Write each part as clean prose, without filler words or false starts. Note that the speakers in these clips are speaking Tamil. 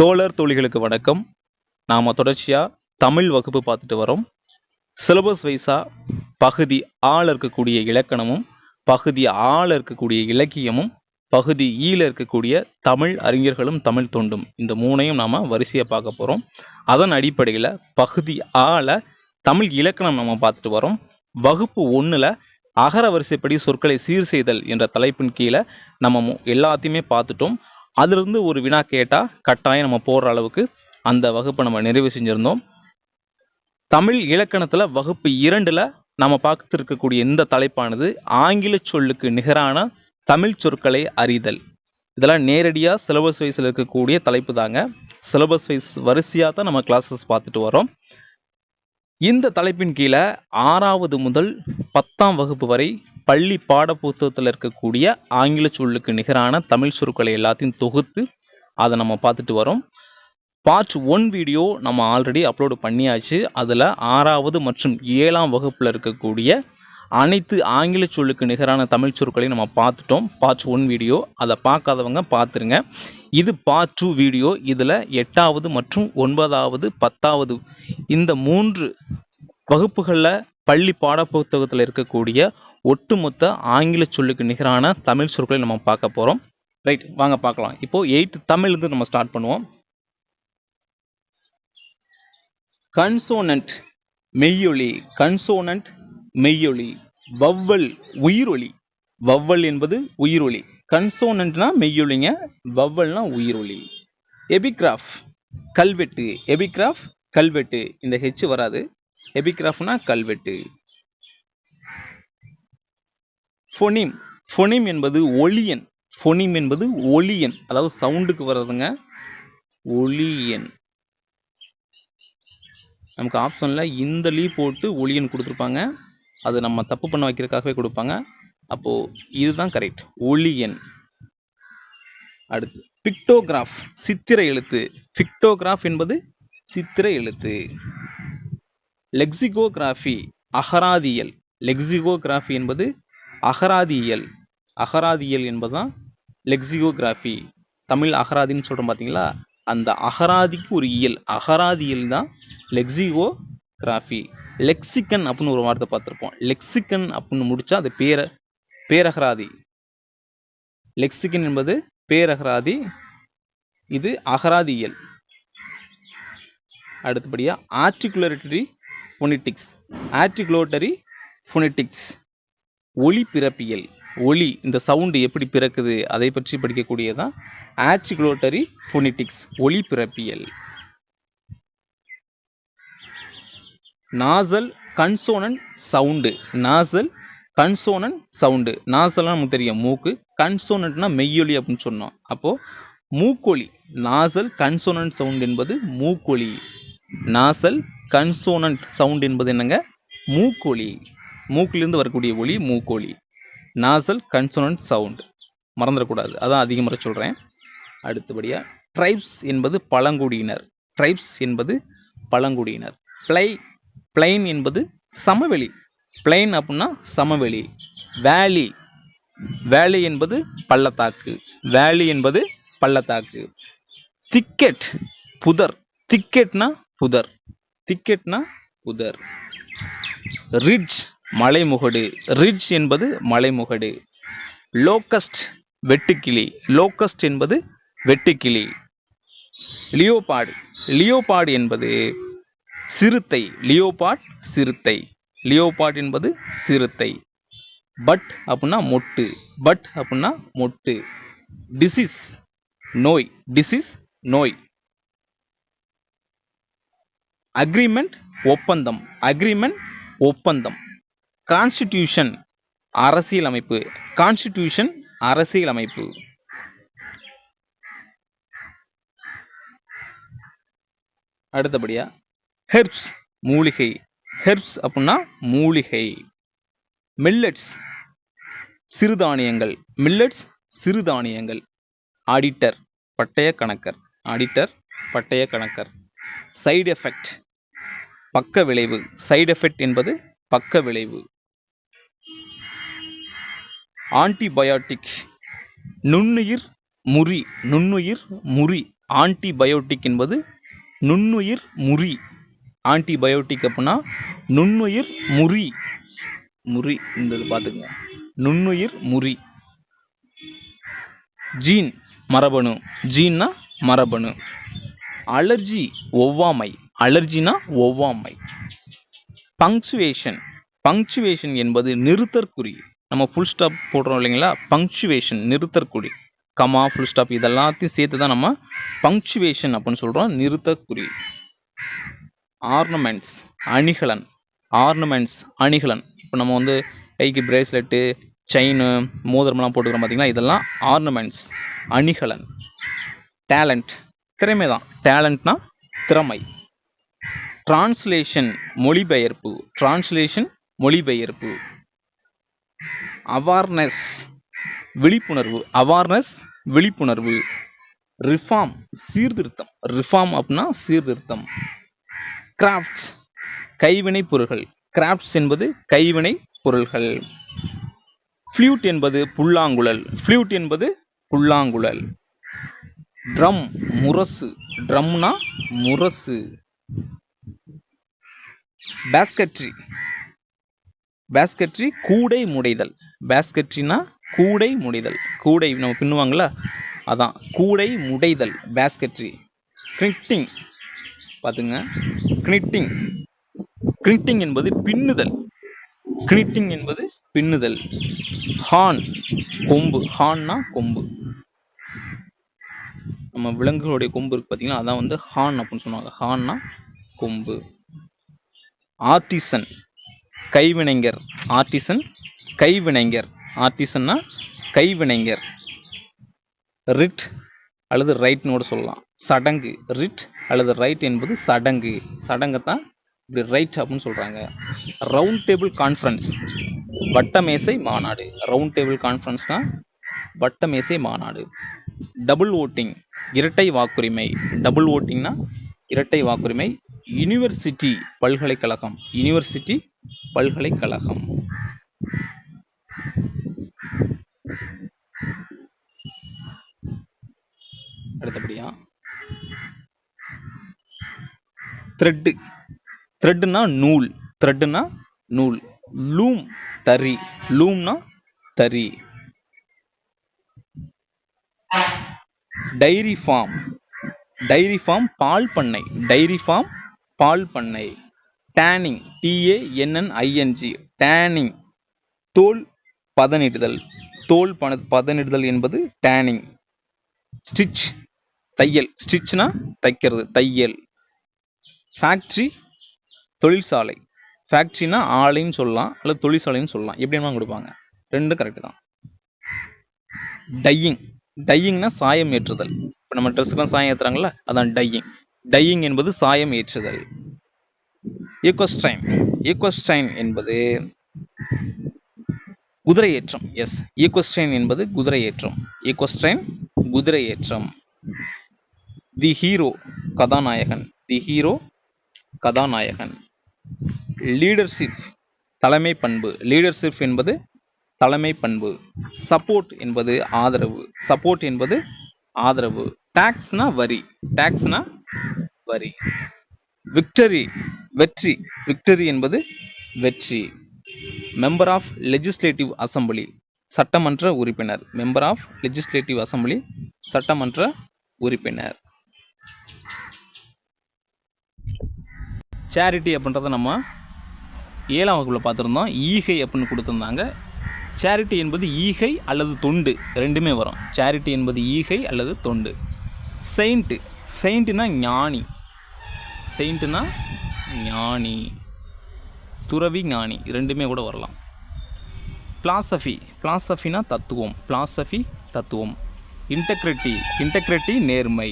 தோழர் தோழிகளுக்கு வணக்கம். நாம தொடர்ச்சியா தமிழ் வகுப்பு பார்த்துட்டு வரோம். சிலபஸ் வைஸா பகுதி ஆல இருக்கக்கூடிய இலக்கணமும், பகுதி ஆல இருக்கக்கூடிய இலக்கியமும், பகுதி ஈல இருக்கக்கூடிய தமிழ் அறிஞர்களும் தமிழ் தொண்டும், இந்த மூணையும் நாம வரிசையா பார்க்க போறோம். அதன் அடிப்படையில் பகுதி ஆல தமிழ் இலக்கணம் நம்ம பார்த்துட்டு வரோம். வகுப்பு 1ல அகர வரிசைப்படி சொற்களை சீர் செய்தல் என்ற தலைப்பின் கீழே நம்ம எல்லாத்தையுமே பார்த்துட்டோம். அதிலிருந்து ஒரு வினா கேட்டா கட்டாயம் நம்ம போடுற அளவுக்கு அந்த வகுப்பை நம்ம நிறைவு செஞ்சிருந்தோம். தமிழ் இலக்கணத்துல வகுப்பு 2ல நம்ம பார்த்து இருக்கக்கூடிய இந்த தலைப்பானது ஆங்கில சொல்லுக்கு நிகரான தமிழ் சொற்களை அறிதல். இதெல்லாம் நேரடியா சிலபஸ் வைஸ்ல இருக்கக்கூடிய தலைப்பு தாங்க. சிலபஸ் வைஸ் வரிசையா தான் நம்ம கிளாஸஸ் பார்த்துட்டு வரோம். இந்த தலைப்பின் கீழே 6வது முதல் 10ஆம் வகுப்பு வரை பள்ளி பாட புத்தகத்தில் இருக்கக்கூடிய ஆங்கில சொல்லுக்கு நிகரான தமிழ் சொற்களை எல்லாத்தையும் தொகுத்து அதை நம்ம பார்த்துட்டு வரோம். பார்ட் 1 வீடியோ நம்ம ஆல்ரெடி அப்லோடு பண்ணியாச்சு. அதில் 6வது மற்றும் 7ஆம் வகுப்பில் இருக்கக்கூடிய அனைத்து ஆங்கில சொல்லுக்கு நிகரான தமிழ் சொற்களையும் நம்ம பார்த்துட்டோம். பார்ட் 1 வீடியோ அதை பார்க்காதவங்க பார்த்துருங்க. இது பார்ட் 2 வீடியோ. இதில் 8வது மற்றும் 9வது 10வது இந்த 3 வகுப்புகளில் பள்ளி பாட புத்தகத்தில் இருக்கக்கூடிய ஒட்டுமொத்த ஆங்கில சொல்லுக்கு நிகரான தமிழ் சொற்களை நம்ம பார்க்க போறோம். ரைட், வாங்க பார்க்கலாம். இப்போ 8th தமிழ்லேருந்து நம்ம ஸ்டார்ட் பண்ணுவோம். கன்சோனன்ட் மெய்யொலி, கன்சோனன்ட் மெய்யொலி. வவ்வல் உயிரொலி, வவ்வல் என்பது உயிரொலி. கன்சோனன்ட்னா மெய்யொலிங்க, வவ்வல்னா உயிரொலி. எபிகிராஃப் கல்வெட்டு, எபிகிராஃப் கல்வெட்டு, இந்த ஹெச் வராது. எபிகிராஃப்னா கல்வெட்டு. ஃபோனிம், ஃபோனிம் என்பது ஒலியன், ஃபோனிம் என்பது ஒலியன், அதாவது சவுண்டுக்கு வர்றதுங்க, ஒலியன். நமக்கு ஆப்ஷன்ல இந்த லீ போட்டு ஒலியன் கொடுத்துருப்பாங்க. அது நம்ம தப்பு பண்ண வைக்கிறதுக்காகவே கொடுப்பாங்க. அப்போ இதுதான் கரெக்ட், ஒலியன். அடுத்து பிக்டோகிராஃப், சித்திர எழுத்து. பிக்டோகிராஃப் என்பது சித்திர எழுத்து. லெக்சிகோகிராஃபி அகராதியல், லெக்சிகோகிராஃபி என்பது அகராதியல், அகராதியல் என்பதுதான் லெக்சிகோகிராஃபி. தமிழ் அகராதின்னு சொல்றோம் பார்த்தீங்களா, அந்த அகராதிக்கு ஒரு இயல், அகராதியல் தான் லெக்சிகோகிராஃபி. லெக்சிகன் அப்படின்னு ஒரு வார்த்தை பார்த்துருப்போம். லெக்சிகன் அப்படின்னு முடிச்சா அது பேரகராதி. லெக்சிகன் என்பது பேரகராதி, இது அகராதியல். அடுத்தபடியா ஆர்டிகுலேட்டரி ஃபோனிட்டிக்ஸ், ஆர்டிகுலேட்டரி ஃபோனிட்டிக்ஸ். ஒலி பிறப்பியல், ஒலி இந்த சவுண்டு எப்படி பிறக்குது அதை பற்றி படிக்கக்கூடியதான் ஆர்டிகுலேட்டரி ஃபோனிட்டிக்ஸ், ஒலி பிறப்பியல். Nasal consonant sound, nasal consonant sound. நாசல்னா நமக்கு தெரியும் மூக்கு, கன்சோனன்ட்னா மெய்யொலி அப்படின்னு சொன்னோம். அப்போ மூக்கொலி, நாசல் கன்சோனன்ட் சவுண்ட் என்பது மூக்கொலி. நாசல் கன்சோனன்ட் சவுண்ட் என்பது என்னங்க, மூக்கொலி. மூக்கிலிருந்து வரக்கூடிய ஒலி மூக்கொலி. நாசல் கன்சோனன்ட் சவுண்ட் மறந்துடக்கூடாது, அதான் அதிக முறை சொல்றேன். அடுத்தபடியா ட்ரைப்ஸ் என்பது பழங்குடியினர், ட்ரைப்ஸ் என்பது பழங்குடியினர். பிளைன் என்பது சமவெளி, பிளைன் அப்படின்னா சமவெளி. வேலி, வேலி என்பது பள்ளத்தாக்கு, வேலி என்பது பள்ளத்தாக்கு. திக்கெட் புதர், திக்கெட்னா புதர், திக்கெட்னா புதர். ரிட்ஜ் மலைமுகடு, ரிட்ஜ் என்பது மலைமுகடு. லோக்கஸ்ட் வெட்டுக்கிளி, லோக்கஸ்ட் என்பது வெட்டுக்கிளி. லியோபார்டு, லியோபார்டு என்பது சிறுத்தை, லியோபார்ட் சிறுத்தை, லியோபார்ட் என்பது சிறுத்தை. பட் அப்படின்னா மொட்டு, பட் அப்படின்னா மொட்டு. டிசீஸ் நோய், டிசீஸ் நோய். அக்ரிமெண்ட் ஒப்பந்தம், அக்ரிமெண்ட் ஒப்பந்தம். கான்ஸ்டிடியூஷன் அரசியல் அமைப்பு, கான்ஸ்டிடியூஷன் அரசியல் அமைப்பு. அடுத்தபடியா ஹெர்ப்ஸ் மூலிகை, ஹெர்ப்ஸ் அப்படின்னா மூலிகை. மில்லட்ஸ் சிறுதானியங்கள், மில்லட்ஸ் சிறுதானியங்கள். ஆடிட்டர் பட்டய கணக்கர், ஆடிட்டர் பட்டய கணக்கர். சைடு எஃபெக்ட் பக்க விளைவு, சைடு எஃபெக்ட் என்பது பக்க விளைவு. ஆன்டிபயோட்டிக் நுண்ணுயிர் முறி, நுண்ணுயிர் முறி ஆன்டிபயோட்டிக் என்பது நுண்ணுயிர் முறி. ஆன்டிபயோட்டிக் அப்படின்னா நுண்ணுயிர் முறி. முறி இந்த பார்த்துக்கங்க, நுண்ணுயிர் முறி. ஜீன் மரபணு, ஜீன்னா மரபணு. அலர்ஜி ஒவ்வாமை, அலர்ஜினா ஒவ்வாமை. பங்க்சுவேஷன், பங்க்சுவேஷன் என்பது நிறுத்தற்குறி. நம்ம ஃபுல் ஸ்டாப் போடுறோம் இல்லைங்களா, பங்க்சுவேஷன் நிறுத்தற்குறி. கமா ஃபுல் ஸ்டாப் இதெல்லாத்தையும் சேர்த்து தான் நம்ம பங்க்சுவேஷன் அப்படின்னு சொல்கிறோம், நிறுத்தற்குறி. ஆர்னமெண்ட்ஸ் அணிகலன், ஆர்னமெண்ட்ஸ் அணிகலன். இப்போ நம்ம வந்து கைக்கு பிரேஸ்லெட்டு, செயின், மோதிரம்லாம் போட்டுக்கிறோம் பார்த்தீங்களா, இதெல்லாம் ஆர்னமெண்ட்ஸ் அணிகலன். டேலண்ட் திறமை தான், டேலண்ட்னா திறமை. டிரான்ஸ்லேஷன் மொழிபெயர்ப்பு, டிரான்ஸ்லேஷன் மொழிபெயர்ப்பு. அவார்னஸ் விழிப்புணர்வு, அவார்னஸ் விழிப்புணர்வு. ரிஃபார்ம் சீர்திருத்தம், ரிஃபார்ம் அப்படின்னா சீர்திருத்தம். கிராஃப்ட்ஸ் கைவினை பொருள்கள், கிராஃப்ட்ஸ் என்பது கைவினை பொருள்கள். ஃப்ளூட் என்பது புல்லாங்குழல், ஃப்ளூட் என்பது புல்லாங்குழல். ட்ரம் முரசு, ட்ரம்னா முரசு. பாஸ்கெட்ரி, பாஸ்கெட்ரி கூடை முடைதல், பாஸ்கெட்ரினா கூடை முடைதல். கூடை நம்ம பின்னுவாங்களா, அதான் கூடை முடைதல் பாஸ்கெட்ரி. கிரிட்டிங் பார்த்துங்க, கிரிட்டிங், கிரிட்டிங் என்பது பின்னுதல், கிரிட்டிங் என்பது பின்னுதல். ஹார்ன் கொம்பு, ஹார்ன்னா கொம்பு. நம்ம விலங்குகளுடைய கொம்பு இருக்கு பார்த்தீங்கன்னா, அதான் வந்து ஹார்ன் அப்படின்னு சொன்னாங்க, ஹார்ன்னா கொம்பு. ஆர்டிசன் கைவினைஞர், ஆர்டிசன் கைவினைஞர், ஆர்டிசன்னா கைவினைஞர். ரிட் அல்லது ரைட்னு கூட சொல்லலாம், சடங்கு. ரிட் அல்லது ரைட் என்பது சடங்கு, சடங்கை தான் இப்படி ரைட் அப்படின்னு சொல்கிறாங்க. ரவுண்ட் டேபிள் கான்ஃபரன்ஸ் வட்டமேசை மாநாடு, ரவுண்ட் டேபிள் கான்ஃபரன்ஸ்னா வட்டமேசை மாநாடு. டபுள் ஓட்டிங் இரட்டை வாக்குரிமை, டபுள் ஓட்டிங்னா இரட்டை வாக்குரிமை. யூனிவர்சிட்டி பல்கலைக்கழகம், யூனிவர்சிட்டி பல்கலைக்கழகம். அடுத்தபடியா த்ரெட், த்ரெட்னா நூல், த்ரெட்னா நூல். லூம் தறி, லூம்னா தறி. டைரி ஃபார்ம், டைரி ஃபார்ம் பால் பண்ணை, டைரி ஃபார்ம் பால் பண்ணை. டேனிங் TANNING, டேனிங் தோல் பதனிடுதல், தோல் பதனிடுதல் என்பது டேனிங். ஸ்டிச் தையல், ஸ்டிச்னா தைக்கிறது, தையல். ஃபேக்ட்ரி தொழிற்சாலை, ஃபேக்ட்ரினா ஆலைன்னு சொல்லலாம் அல்லது தொழிற்சாலைன்னு சொல்லலாம், எப்படி வேணாலும் கொடுப்பாங்க, ரெண்டும் கரெக்டு தான். டையிங், டையிங்னா சாயம் ஏற்றுதல். இப்போ நம்ம ட்ரெஸ்ஸுக்கெல்லாம் சாயம் ஏற்றுறாங்களா, அதான் டையிங். டையிங் என்பது சாயம் ஏற்றுதல். ஈக்வஸ்டைன், ஈக்வஸ்டைன் என்பது குதிரையேற்றம். எஸ், ஈக்வஸ்டைன் என்பது குதிரையேற்றம், ஈக்வஸ்டைன் குதிரையேற்றம். தி ஹீரோ கதாநாயகன், தி ஹீரோ கதாநாயகன். லீடர்ஷிப் தலைமை பண்பு, லீடர்ஷிப் என்பது தலைமை பண்பு. சப்போர்ட் என்பது ஆதரவு, சப்போர்ட் என்பது ஆதரவு. டாக்ஸ்னா வரி, டாக்ஸ்னா வரி. விக்டரி வெற்றி, விக்டரி என்பது வெற்றி. மெம்பர் ஆஃப் லெஜிஸ்லேட்டிவ் அசம்பிளி சட்டமன்ற உறுப்பினர், மெம்பர் ஆஃப் லெஜிஸ்லேட்டிவ் அசம்பிளி சட்டமன்ற உறுப்பினர். சேரிட்டி அப்படின்றத நம்ம 7ஆம் வகுப்பில் பார்த்துருந்தோம். ஈகை அப்படின்னு கொடுத்துருந்தாங்க. சேரிட்டி என்பது ஈகை அல்லது தொண்டு, ரெண்டுமே வரும். சேரிட்டி என்பது ஈகை அல்லது தொண்டு. செயின்ட்டு, செயின்ட்டுனா ஞானி, செயின்ட்டுனா ஞானி, துறவி ஞானி, ரெண்டுமே கூட வரலாம். பிலாசபி, பிலாசபினா தத்துவம், பிலாசபி தத்துவம். இன்டெக்ரிட்டி, இன்டெக்ரிட்டி நேர்மை.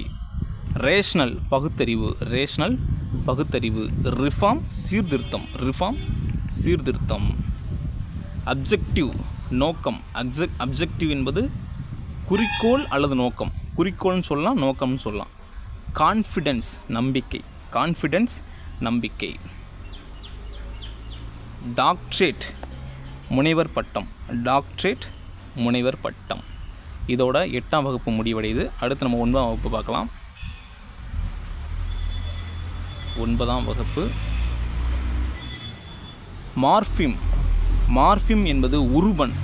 ரேஷனல் பகுத்தறிவு, ரேஷனல் பகுத்தறிவு. ரிஃபார்ம் சீர்திருத்தம், ரிஃபார்ம் சீர்திருத்தம். அப்ஜெக்டிவ் நோக்கம், அப்ஜெக்டிவ் என்பது குறிக்கோள் அல்லது நோக்கம், குறிக்கோள்னு சொல்லலாம், நோக்கம்னு சொல்லலாம். கான்ஃபிடென்ஸ் நம்பிக்கை, கான்ஃபிடென்ஸ் நம்பிக்கை. டாக்டரேட் முனைவர் பட்டம், டாக்டரேட் முனைவர் பட்டம். இதோட 8ஆம் வகுப்பு முடிவடையுது. அடுத்து நம்ம 9ஆம் வகுப்பு பார்க்கலாம். 9ஆம் வகுப்பு. மார்ஃபிம், மார்ஃபிம் என்பது உருபன்.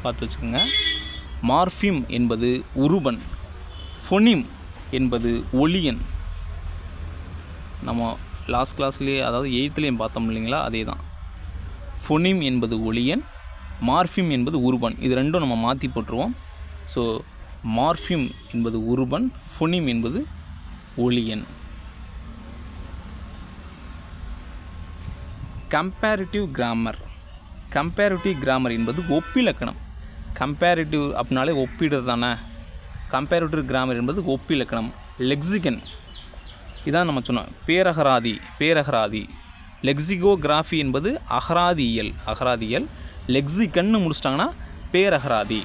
பார்த்து வச்சுக்கோங்க. மார்ஃபிம் என்பது உருபன். ஃபொனிம் என்பது ஒலியன். நம்ம லாஸ்ட் கிளாஸ்லேயே, அதாவது 8லேயும் பார்த்தோம் இல்லைங்களா, அதே தான். ஃபொனிம் என்பது ஒலியன், மார்ஃபிம் என்பது உருபன். இது ரெண்டும் நம்ம மாற்றி போட்டுருவோம். ஸோ மார்ஃபிம் என்பது உருபன், ஃபொனிம் என்பது ஒலியன். கம்பேரிட்டிவ் கிராமர், கம்பேரிட்டிவ் கிராமர் என்பது ஒப்பிலக்கணம். கம்பேரிட்டிவ் அப்படின்னாலே ஒப்பிடுறது தானே. கம்பேரிட்டிவ் கிராமர் என்பது ஒப்பிலக்கணம். லெக்சிகன், இதான் நம்ம சொன்னோம், பேரகராதி, பேரகராதி. லெக்சிகோகிராஃபி என்பது அகராதியியல், அகராதியல். லெக்சிகன்னு முடிச்சிட்டாங்கன்னா பேரகராதி.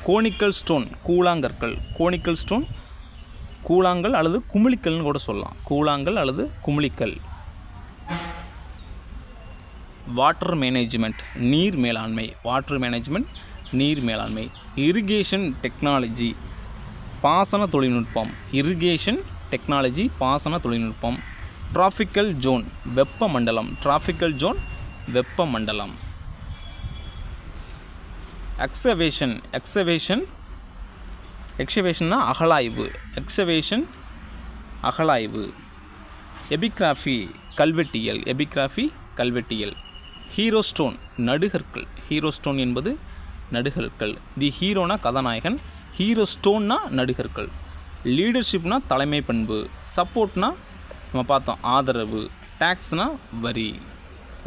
கோனிக்கல் ஸ்டோன், கூழாங்கற்கள். கோனிக்கல் ஸ்டோன் கூழாங்கல் அல்லது குமிழிக்கல்னு கூட சொல்லலாம். கூழாங்கல் அல்லது குமிழிக்கல். வாட்டர் மேனேஜ்மெண்ட், நீர் மேலாண்மை. வாட்டர் மேனேஜ்மெண்ட், நீர் மேலாண்மை. இரிகேஷன் டெக்னாலஜி, பாசன தொழில்நுட்பம். இரிகேஷன் டெக்னாலஜி, பாசன தொழில்நுட்பம். டிராஃபிக்கல் ஜோன், வெப்பமண்டலம். டிராஃபிக்கல் ஜோன், வெப்பமண்டலம். எக்ஸவேஷன், எக்ஸவேஷன், எக்ஸவேஷன்னா அகழாய்வு. எக்ஸவேஷன் அகழாய்வு. எபிகிராஃபி கல்வெட்டியல். எபிகிராஃபி கல்வெட்டியல். ஹீரோஸ்டோன் நடுகற்கள். ஹீரோஸ்டோன் என்பது நடுகற்கள். தி ஹீரோனா கதாநாயகன், ஹீரோஸ்டோன்னா நடுகற்கள். லீடர்ஷிப்னா தலைமை பண்பு. சப்போர்ட்னா நம்ம பார்த்தோம் ஆதரவு. டேக்ஸ்னா வரி.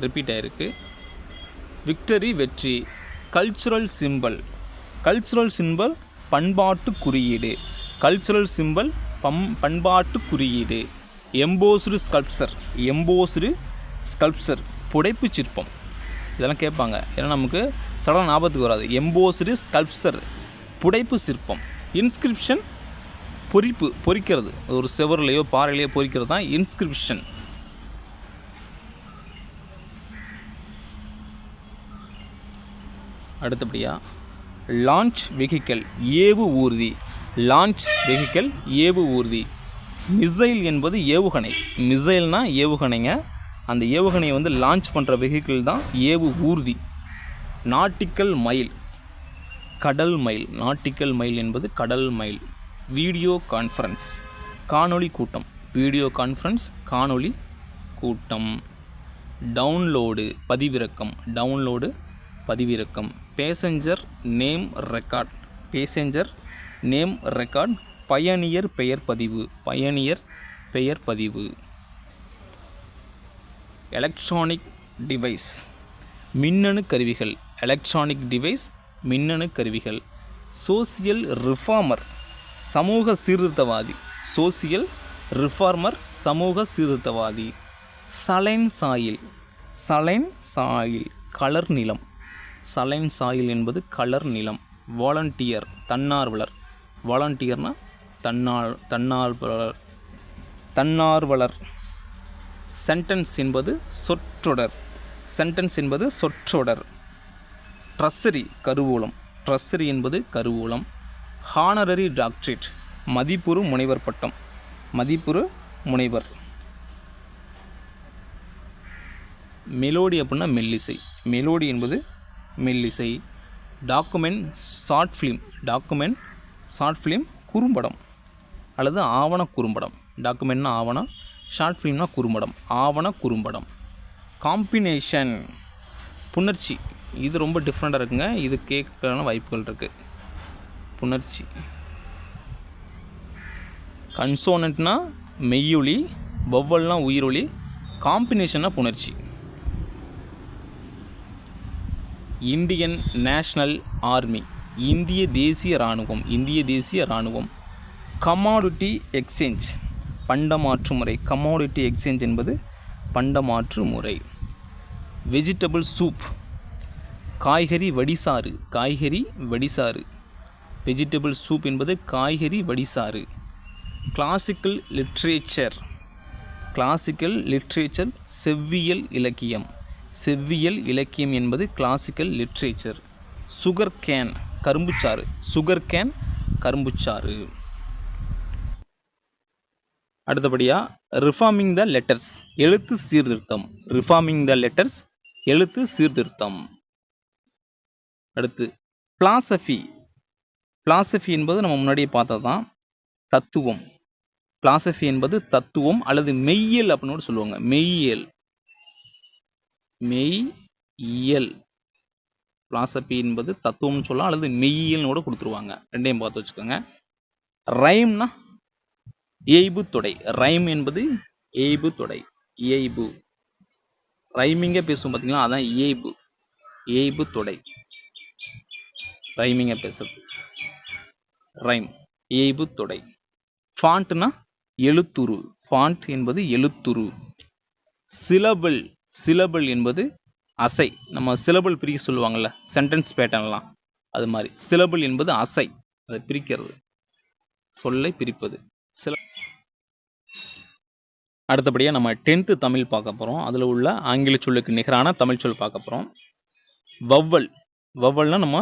ரிப்பீட் ஆகிருக்கு. விக்டரி வெற்றி. கல்ச்சுரல் சிம்பல், கல்ச்சுரல் சிம்பல் பண்பாட்டு குறியீடு. கல்ச்சுரல் சிம்பல் பண்பாட்டு குறியீடு. எம்போஸ்டு ஸ்கல்ப்சர், எம்போஸ்டு ஸ்கல்ப்சர் புடைப்பு சிற்பம். இதெல்லாம் கேட்பாங்க, ஏன்னா நமக்கு சடனாக ஞாபகத்துக்கு வராது. எம்போஸ்டு ஸ்கல்ப்சர் புடைப்பு சிற்பம். இன்ஸ்கிரிப்ஷன் பொறிப்பு, பொறிக்கிறது. ஒரு செவர்லையோ பாறையிலையோ பொறிக்கிறது தான் இன்ஸ்கிரிப்ஷன். அடுத்தபடியாக லான்ச் வெஹிக்கல், ஏவு ஊர்தி. லான்ச் வெஹிக்கல், ஏவு ஊர்தி. மிசைல் என்பது ஏவுகணை. மிசைல்னால் ஏவுகணைங்க. அந்த ஏவுகணையை வந்து லான்ச் பண்ணுற வெஹிக்கிள் தான் ஏவு ஊர்தி. நாட்டிக்கல் மைல், கடல் மைல். நாட்டிக்கல் மைல் என்பது கடல் மைல். வீடியோ கான்ஃபரன்ஸ், காணொளி கூட்டம். வீடியோ கான்ஃபரன்ஸ், காணொளி கூட்டம். டவுன்லோடு, பதிவிறக்கம். டவுன்லோடு, பதிவிறக்கம். Passenger name record, passenger name record. பயணியர் பெயர் பதிவு, பயணியர் பெயர் பதிவு. எலக்ட்ரானிக் டிவைஸ், மின்னணு கருவிகள். எலக்ட்ரானிக் டிவைஸ், மின்னணு கருவிகள். சோசியல் ரிஃபார்மர், சமூக சீர்திருத்தவாதி. சோசியல் ரிஃபார்மர், சமூக சீர்திருத்தவாதி. சலைன் சாயில், சலைன் சாயில் கலர் நிலம். சலைன் சாயில் என்பது கலர் நிலம். வாலண்டியர், தன்னார்வலர். வாலண்டியர்னா தன்னார்வலர், தன்னார்வலர். சென்டென்ஸ் என்பது சொற்றொடர். சென்டென்ஸ் என்பது சொற்றொடர். ட்ரஸ்ஸரி, கருவூலம். ட்ரஸ்ஸரி என்பது கருவூலம். ஹானரரி டாக்டரேட், மதிப்புறு முனைவர் பட்டம். மதிப்புறு முனைவர். மெலோடி அப்படின்னா மெல்லிசை. மெலோடி என்பது மெல்லிசை. Document short film. Document short film குறும்படம் அல்லது ஆவண குறும்படம். டாக்குமெண்ட்னா ஆவணம், ஷார்ட் ஃபிலிம்னா குறும்படம், ஆவண குறும்படம். காம்பினேஷன், புணர்ச்சி. இது ரொம்ப டிஃப்ரெண்ட்டாக இருக்குங்க, இது கேட்கறதுக்கான வாய்ப்புகள் இருக்குது. புணர்ச்சி. கன்சோனன்ட்னா மெய்யொலி, வவ்வல்னா உயிரொலி, காம்பினேஷன்னா புணர்ச்சி. இந்தியன் நேஷ்னல் ஆர்மி, இந்திய தேசிய இராணுவம். இந்திய தேசிய இராணுவம். கமாடிட்டி எக்ஸ்சேஞ்ச், பண்டமாற்று முறை. கமாடிட்டி எக்ஸ்சேஞ்ச் என்பது பண்டமாற்று முறை. வெஜிடபிள் சூப், காய்கறி வடிசாறு. காய்கறி வடிசாறு. வெஜிடபிள் சூப் என்பது காய்கறி வடிசாறு. Classical literature. கிளாசிக்கல் லிட்ரேச்சர் செவ்வியல் இலக்கியம். செவ்வியல் இலக்கியம் என்பது கிளாசிக்கல் லிட்ரேச்சர். சுகர் கேன், கரும்புச்சாறு. சுகர் கேன், கரும்புச்சாறு. அடுத்தபடியா ரிஃபார்மிங் த லெட்டர்ஸ், எழுத்து சீர்திருத்தம். ரிஃபார்மிங் த லெட்டர்ஸ், எழுத்து சீர்திருத்தம். அடுத்து பிலாசபி. பிலாசபி என்பது நம்ம முன்னாடியே பார்த்ததுதான், தத்துவம். பிலாசபி என்பது தத்துவம் அல்லது மெய்யியல் அப்படின்னு கூட சொல்லுவாங்க. மெய்யியல், மெய்யியல். பிலாசபி என்பது தத்துவம்னு சொல்லலாம் அல்லது மெய்யியல்னு கூட கொடுத்துருவாங்க. ரெண்டையும் பார்த்து வச்சுக்கோங்க. ரைம்னா இயைபு தொடை. ரைம் என்பது இயைபு தொடை. இயைபு ரைமிங்க பேசும் பார்த்தீங்களா, அதான் இயைபு. இயைபு தொடை ரைமிங்க பேசுறது. ரைம் இயைபு தொடை. ஃபாண்ட்னா எழுத்துரு. ஃபாண்ட் என்பது எழுத்துரு. சிலபிள். சிலபிள் என்பது அசை. நம்ம சிலபிள் பிரிக்க சொல்லுவாங்கல்ல, சென்டென்ஸ் பேட்டர்ன்லாம், அது மாதிரி சிலபிள் என்பது அசை, அதை பிரிக்கிறது, சொல்லை பிரிப்பது. அடுத்தபடியாக நம்ம 10th தமிழ் பார்க்க போகிறோம். அதில் உள்ள ஆங்கில சொல்லுக்கு நிகரான தமிழ் சொல் பார்க்க போகிறோம். வவ்வல். வவ்வல்னா நம்ம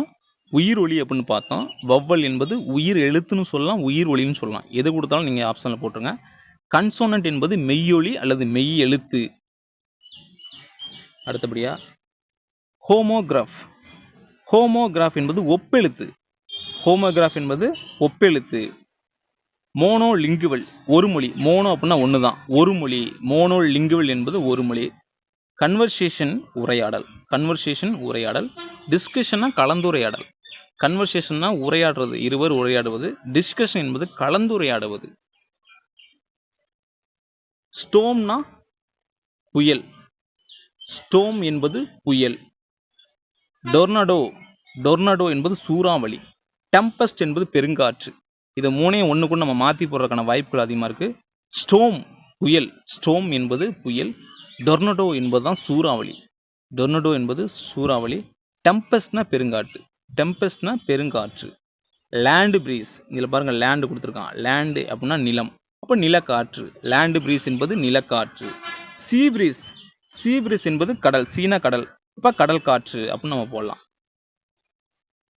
உயிர் ஒலி அப்படின்னு பார்த்தோம். வவ்வல் என்பது உயிர் எழுத்துன்னு சொல்லலாம், உயிர் ஒலின்னு சொல்லலாம். எது கொடுத்தாலும் நீங்கள் ஆப்ஷனில் போட்டுருங்க. கன்சோனன்ட் என்பது மெய்யொலி அல்லது மெய் எழுத்து. அடுத்தபடியா ஹோமோகிராஃப். ஹோமோகிராஃப் என்பது ஒப்பெழுத்து. ஹோமோகிராஃப் என்பது ஒப்பெழுத்து. மோனோ லிங்குவல், ஒரு மொழி. மோனோ அப்படின்னா ஒன்று தான், ஒரு மொழி. மோனோ லிங்குவல் என்பது ஒரு மொழி. கன்வர்சேஷன் உரையாடல். கன்வர்சேஷன் உரையாடல். டிஸ்கஷன்னா கலந்துரையாடல். கன்வர்சேஷன்னா உரையாடுறது, இருவர் உரையாடுவது. டிஸ்கஷன் என்பது கலந்துரையாடுவது. ஸ்டோம்னா புயல். ஸ்டோம் என்பது புயல். டொர்னடோ. டொர்னடோ என்பது சூறாவளி. டெம்பஸ்ட் என்பது பெருங்காற்று. இதை மூணையும் ஒன்றுக்குள்ள நம்ம மாற்றி போடுறதுக்கான வாய்ப்புகள் அதிகமாக இருக்குது. ஸ்டோம் புயல். ஸ்டோம் என்பது புயல். டொர்னடோ என்பது தான் சூறாவளி. டொர்னடோ என்பது சூறாவளி. டெம்பஸ்ட்னா பெருங்காற்று. டெம்பஸ்ட்னா பெருங்காற்று. Land breeze. இதில் பாருங்கள், லேண்டு கொடுத்துருக்கான். லேண்டு அப்படின்னா நிலம், அப்போ நிலக்காற்று. லேண்டு பிரீஸ் என்பது நிலக்காற்று. சீ பிரீஸ். சீ பிரீஸ் என்பது கடல். சீனா கடல், அப்போ கடல் காற்று அப்படின்னு நம்ம போடலாம்.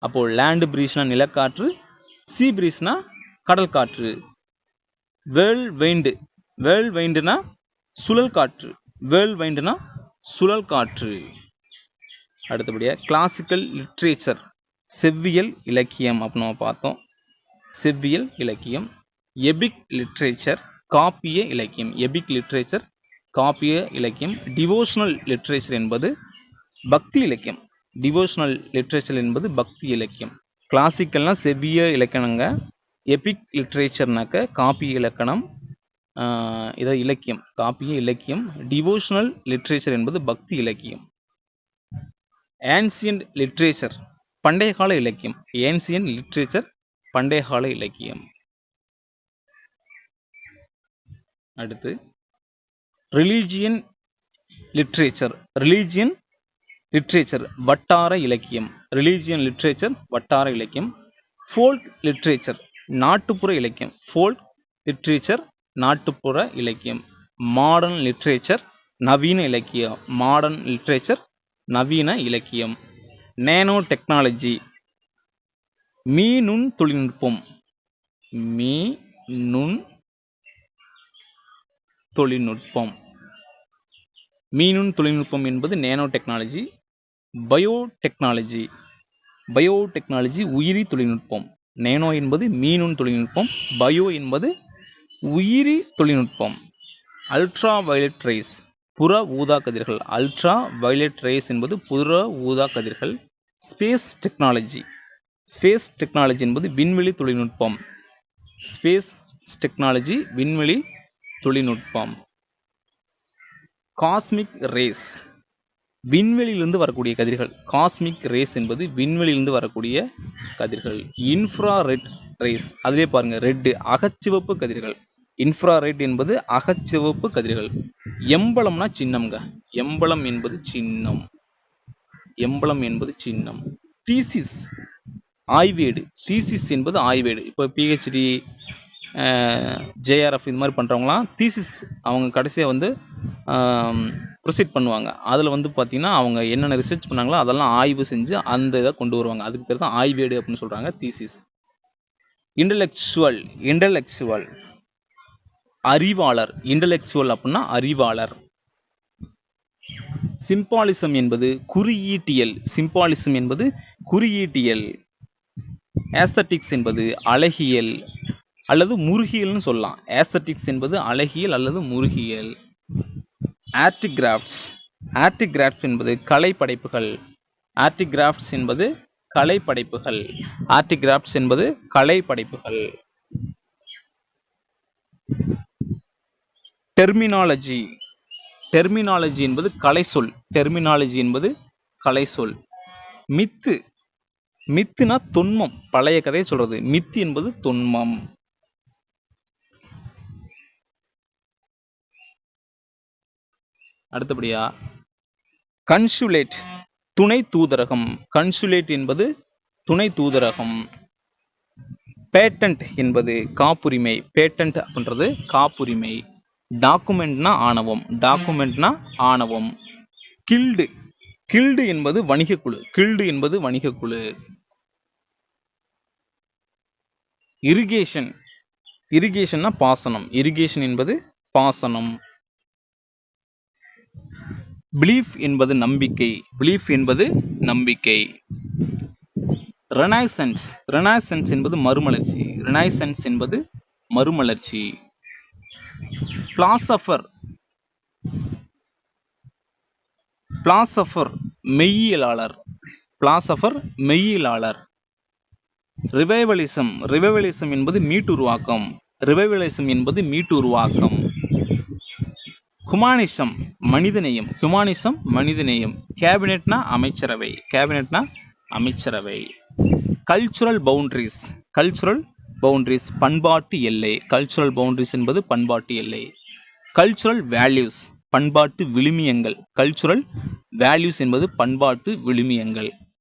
அப்போ லேண்டு பிரீஸ்னா நிலக்காற்று, சீ பிரீஸ்னா கடல் காற்று. Whirl wind. வேர்ல் வைண்டுனா சுழல் காற்று. வேர்ல் வைண்டுனா சுழல் காற்று. அடுத்தபடியாக கிளாசிக்கல் லிட்ரேச்சர், செவ்வியல் இலக்கியம் அப்படின்னு நம்ம பார்த்தோம். செவ்வியல் இலக்கியம். எபிக் லிட்ரேச்சர், காப்பிய இலக்கியம். எபிக் லிட்ரேச்சர், காப்பிய இலக்கியம். டிவோஷனல் லிட்ரேச்சர் என்பது பக்தி இலக்கியம். டிவோஷனல் லிட்ரேச்சர் என்பது பக்தி இலக்கியம். கிளாசிக்கல்னா செவ்விய இலக்கணங்க. எபிக் லிட்ரேச்சர்னாக்க காப்பிய இலக்கணம், இதை இலக்கியம், காப்பிய இலக்கியம். டிவோஷனல் லிட்ரேச்சர் என்பது பக்தி இலக்கியம். ஏன்சியன்ட் லிட்ரேச்சர், பண்டைய கால இலக்கியம். ஏன்சியன்ட் லிட்ரேச்சர், பண்டைய கால இலக்கியம். அடுத்து ரிலீஜியன் லிட்ரேச்சர். ரிலீஜியன் லிட்ரேச்சர் வட்டார இலக்கியம். ரிலீஜியன் லிட்ரேச்சர் வட்டார இலக்கியம். ஃபோல்க் லிட்ரேச்சர், நாட்டுப்புற இலக்கியம். ஃபோல்க் லிட்ரேச்சர், நாட்டுப்புற இலக்கியம். மாடர்ன் லிட்ரேச்சர், நவீன இலக்கியம். மாடர்ன் லிட்ரேச்சர், நவீன இலக்கியம். நேனோ டெக்னாலஜி, மீநுண் தொழில்நுட்பம். மீநுண் தொழில்நுட்பம். மீநுண் தொழில்நுட்பம் என்பது நேனோ டெக்னாலஜி. பயோடெக்னாலஜி. பயோடெக்னாலஜி உயிரி தொழில்நுட்பம். நேனோ என்பது மீநுண் தொழில்நுட்பம். பயோ என்பது உயிரி தொழில்நுட்பம். அல்ட்ரா வயலட் ரேஸ், புற ஊதா கதிர்கள். அல்ட்ரா வயலட் ரேஸ் என்பது புற ஊதா கதிர்கள். Space technology. ஸ்பேஸ் டெக்னாலஜி என்பது விண்வெளி தொழில்நுட்பம். ஸ்பேஸ் டெக்னாலஜி விண்வெளி தொழில்நுட்பம். காஸ்மிக் ரேஸ், விண்வெளியிலிருந்து வரக்கூடிய கதிர்கள். காஸ்மிக் ரேஸ் என்பது விண்வெளியிலிருந்து வரக்கூடிய கதிர்கள். இன்ஃப்ராரெட் ரேஸ், அதிலே பாருங்க, ரெட் அகச்சிவப்பு கதிர்கள். இன்ஃப்ராரெட் என்பது அகச்சிவப்பு கதிர்கள். எம்பளம்னா சின்னம்ங்க. எம்பளம் என்பது சின்னம். எம்பளம் என்பது சின்னம். தீசிஸ் ஆய்வேடு. தீசிஸ் என்பது ஆய்வேடு. இப்போ பிஹெச்டி, ஜேஆர்எஃப் இது மாதிரி பண்ணுறவங்களாம் தீசிஸ் அவங்க கடைசியாக வந்து ப்ரொசீட் பண்ணுவாங்க. அதில் வந்து பார்த்திங்கன்னா அவங்க என்னென்ன ரிசர்ச் பண்ணாங்களோ அதெல்லாம் ஆய்வு செஞ்சு அந்த இதை கொண்டு வருவாங்க. அதுக்கு பேர் தான் ஆய்வேடு அப்படின்னு சொல்கிறாங்க, தீசிஸ். இன்டலெக்சுவல். இன்டலெக்சுவல் அறிவாளர். இன்டலெக்சுவல் அப்படின்னா அறிவாளர். சிம்பாலிசம் என்பது குறியீட்டியல். சிம்பாலிசம் என்பது குறியீட்டியல். ஏஸ்தட்டிக்ஸ் என்பது அழகியல் அல்லது முருகியல்னு சொல்லலாம். ஏஸ்தட்டிக்ஸ் என்பது அழகியல் அல்லது முருகியல். ஆர்டிகிராஃப்ட்ஸ். ஆர்டிகிராஃப்ட்ஸ் என்பது கலைப்படைப்புகள். ஆர்டிகிராஃப்ட்ஸ் என்பது கலைப்படைப்புகள். ஆர்டிகிராஃப்ட்ஸ் என்பது கலைப்படைப்புகள். டெர்மினாலஜி. டெர்மினாலஜி என்பது கலைச்சொல். டெர்மினாலஜி என்பது கலைச்சொல். மித்து. மித்துனா தொன்மம், பழைய கதையை சொல்றது. மித்து என்பது தொன்மம். அடுத்தபடியா கன்சுலேட், துணை தூதரகம். கன்சுலேட் என்பது துணை தூதரகம். பேட்டன்ட் என்பது காப்புரிமை. பேட்டன்ட் அப்படின்றது காப்புரிமை. டாக்குமெண்ட்னா ஆணவம். டாக்குமெண்ட்னா ஆணவம். கில்டு. கில்டு என்பது வணிகக்குழு. கில்டு என்பது வணிகக்குழு. இரிகேஷன். இரிகேஷன்னா பாசனம். இரிகேஷன் என்பது பாசனம். பிலீஃப் என்பது நம்பிக்கை. பிலீஃப் என்பது நம்பிக்கை. ரெனைசன்ஸ். ரெனைசன்ஸ் என்பது மறுமலர்ச்சி. ரெனைசன்ஸ் என்பது மறுமலர்ச்சி. பிலாசபர். பிலாசபர் மெய்யியலாளர். பிலாசபர் மெய்யியலாளர். ரிவைவலிசம். ரிவைவலிசம் என்பது மீட்டுருவாக்கம். ரிவைவலிசம் என்பது மீட்டுருவாக்கம். ஹுமானிசம் மனிதநேயம். ஹுமானிசம் மனிதநேயம். கேபினெட்னா அமைச்சரவை. கேபினெட்னா அமைச்சரவை. Cultural boundaries. கல்ச்சுரல் பவுண்டரிஸ் பண்பாட்டு எல்லை. கல்ச்சுரல் பவுண்டரிஸ் என்பது பண்பாட்டு எல்லை. கல்ச்சுரல் வேல்யூஸ் பண்பாட்டு விழுமியங்கள். கல்ச்சுரல் வேல்யூஸ் என்பது பண்பாட்டு விழுமியங்கள்.